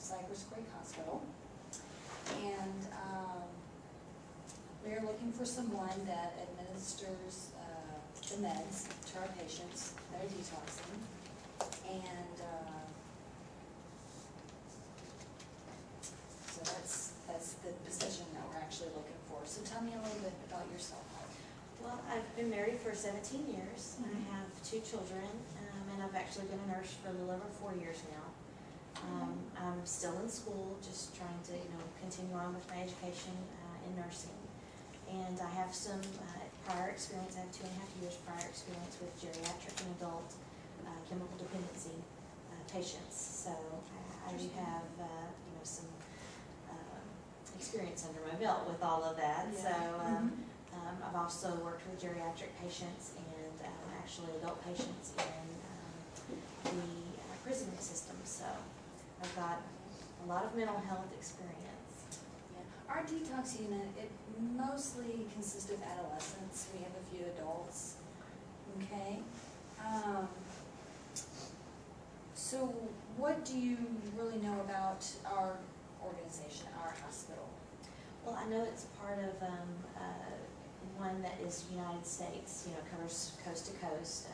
Cypress Creek Hospital. And we are looking for someone that administers the meds to our patients that are detoxing. And so that's the position that we're actually looking for. So tell me a little bit about yourself. Well, I've been married for 17 years. I have 2 children, and I've actually been a nurse for a little over 4 years now. I'm still in school, just trying to, continue on with my education in nursing. And I have some prior experience. I have 2.5 years prior experience with geriatric and adult chemical dependency patients. So I do have, some experience under my belt with all of that. Yeah. So I've also worked with geriatric patients and actually adult patients in the prison system. So I've got a lot of mental health experience. Yeah. Our detox unit, it mostly consists of adolescents. We have a few adults. Okay. So what do you really know about our organization, our hospital? Well, I know it's part of one that is United States, covers coast to coast.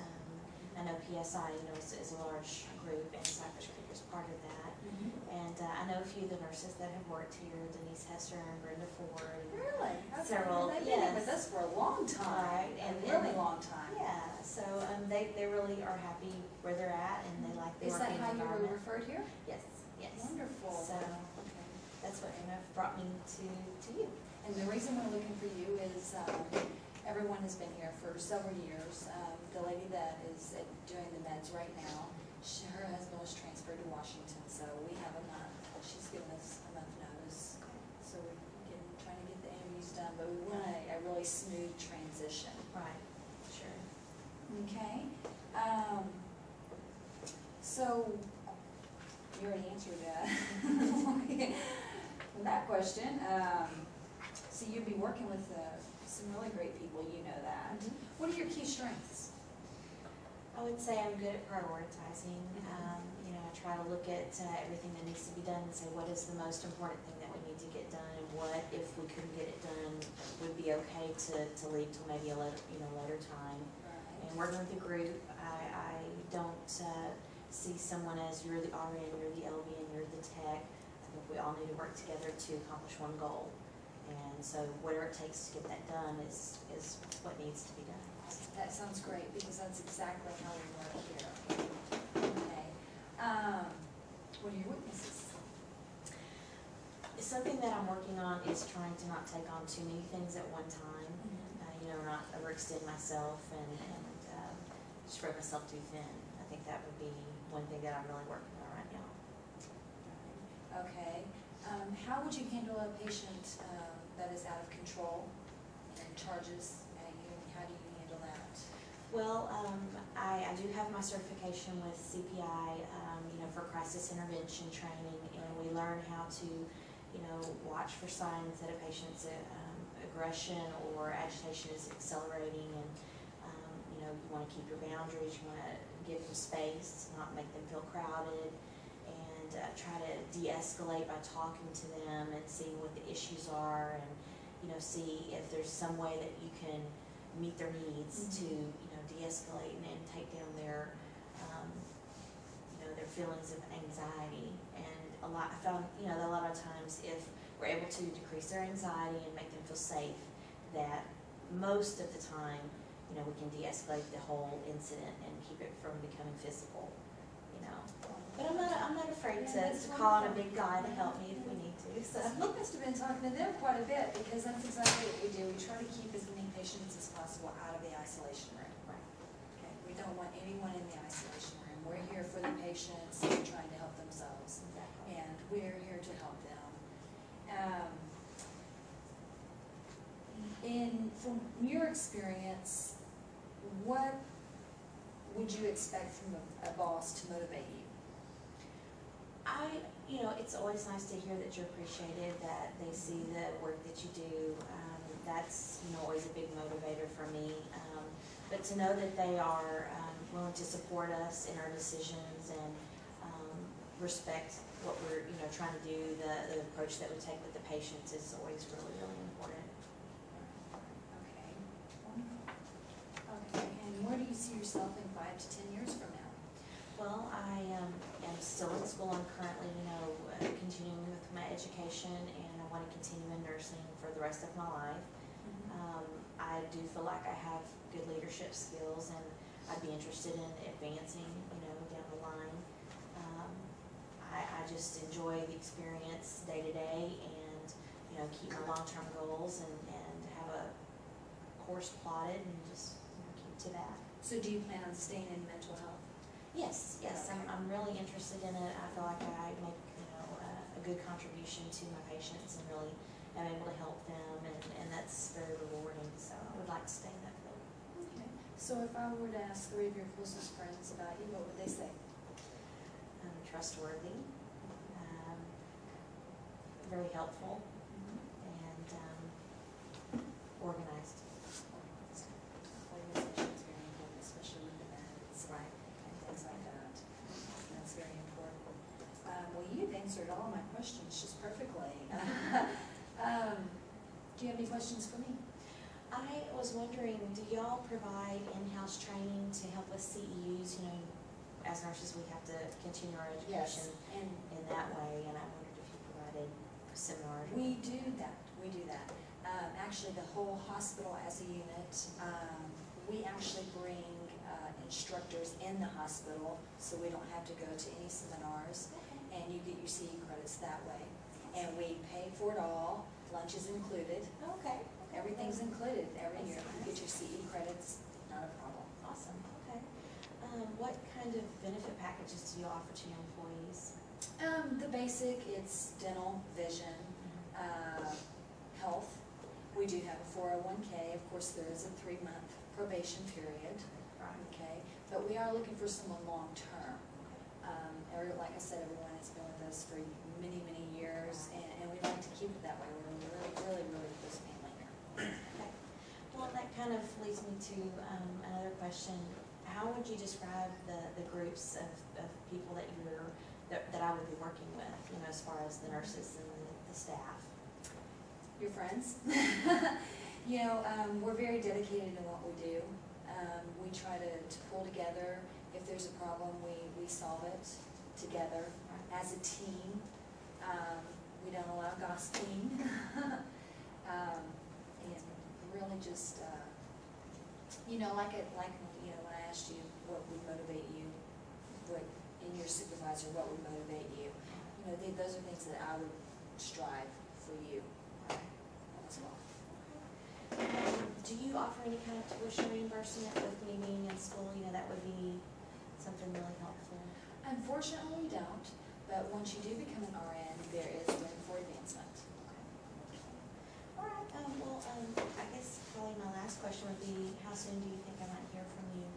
I know PSI, is a large group, and Cypress Creek is part of that. And I know a few of the nurses that have worked here, Denise Hester and Brenda Ford. And really? Okay. Several, They've been with us for a long time. Right. And a really long time. Yeah, so they really are happy where they're at, and they like the Is that working how you were environment. referred here? Yes, yes. Wonderful. So okay. that's what brought me to you. And the reason we're looking for you is everyone has been here for several years. The lady that is doing the meds right now, her husband was transferred to Washington, so we have a month. She's given us a month notice. So we're trying to get the interviews done, but we want a really smooth transition. Right, sure. Okay. So you already answered that question. So you'd be working with some really great people, you know that. What are your key strengths? I would say I'm good at prioritizing. I try to look at everything that needs to be done and say what is the most important thing that we need to get done, and what, if we couldn't get it done, would be okay to leave till maybe a later time. Right. And working with the group, I don't see someone as you're the RN, you're the LVN, you're the tech. I think we all need to work together to accomplish one goal. And so whatever it takes to get that done is what needs to be done. That sounds great, because that's exactly how we work here. Okay. What are your weaknesses? Something that I'm working on is trying to not take on too many things at one time. Not overextend myself and spread myself too thin. I think that would be one thing that I'm really working on right now. Okay. How would you handle a patient that is out of control and charges at you? How do you handle that? Well, I do have my certification with CPI, for crisis intervention training, and we learn how to, watch for signs that a patient's aggression or agitation is accelerating, and you want to keep your boundaries, you want to give them space, not make them feel crowded, and try to de-escalate by talking to them and seeing what the issues are, and see if there's some way that you can meet their needs to de-escalate and take down their their feelings of anxiety. And I found that a lot of times if we're able to decrease their anxiety and make them feel safe, that most of the time we can de-escalate the whole incident and keep it from becoming physical. But I'm not afraid to call on a big guy to help me if we need to. So you must have been talking to them quite a bit, because that's exactly what we do. We try to keep as many patients as possible out of the isolation room. Right. Okay. We don't want anyone in the isolation room. We're here for the patients who are trying to help themselves, exactly. And we're here to help them. From your experience, what would you expect from a boss to motivate you? It's always nice to hear that you're appreciated, that they see the work that you do. That's, always a big motivator for me. But to know that they are willing to support us in our decisions and respect what we're, trying to do, the approach that we take with the patients is always really, really important. Okay, wonderful. Okay, and where do you see yourself in 5 to 10 years from now? Well, I am still in school. I'm currently, continuing with my education, and I want to continue in nursing for the rest of my life. I do feel like I have good leadership skills, and I'd be interested in advancing, down the line. I just enjoy the experience day to day, and keep my long-term goals and have a course plotted and just keep to that. So do you plan on staying in mental health? Yes, Okay. I'm really interested in it. I feel like I make a good contribution to my patients and really am able to help them, and that's very rewarding. So I would like to stay in that field. Okay. So if I were to ask 3 of your closest friends about you, what would they say? Trustworthy, very helpful, and organized. Organization is very important, especially with the meds, right, and things like that. That's very important. Well, you've answered all my questions just perfectly. Do you have any questions for me? I was wondering, do y'all provide in-house training to help with CEUs? As nurses, we have to continue our education in that way, and I wondered if you provided seminars. We do that. We do that. Actually, the whole hospital as a unit, we actually bring instructors in the hospital, so we don't have to go to any seminars, and you get your CE credits that way. And we pay for it all. Lunch is included. Okay. Everything's included every year. You get your CE credits, not a problem. Awesome. Okay. What kind of benefit packages do you offer to your employees? The basic, it's dental, vision, health. We do have a 401k. Of course, there is a 3-month probation period. Right. Okay, but we are looking for someone long-term. Like I said, everyone has been with us for many, many years, and we'd like to keep it that way. We're really, really, really close family here. Okay. Well, that kind of leads me to another question. How would you describe the groups of people that that I would be working with, as far as the nurses and the staff? Your friends. We're very dedicated in what we do. We try to pull together. If there's a problem, we solve it together as a team. We don't allow gossiping. And really just, when I asked you what would motivate you, what in your supervisor, what would motivate you, those are things that I would strive for you as well. Do you offer any kind of tuition reimbursement with me being in school? That would be something really helpful. Unfortunately, we don't, but once you do become an RN, there is room for advancement. All right. I guess probably my last question would be, how soon do you think I might hear from you?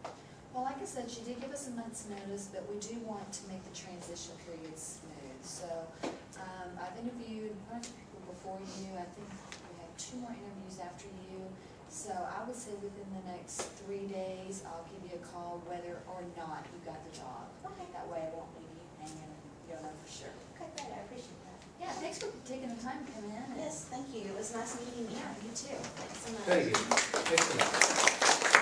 Well, like I said, she did give us a month's notice, but we do want to make the transition period smooth. So I've interviewed a bunch of people before you. I think we have 2 more interviews after you. So I would say within the next 3 days, I'll give you a call whether or not you got the job. Okay. That way I won't leave you hanging and you'll know for sure. Okay, great. I appreciate that. Yeah, thanks for taking the time to come in. Yes, thank you. It was nice meeting you. Yeah, you too. Thanks so much. Very good. Excellent.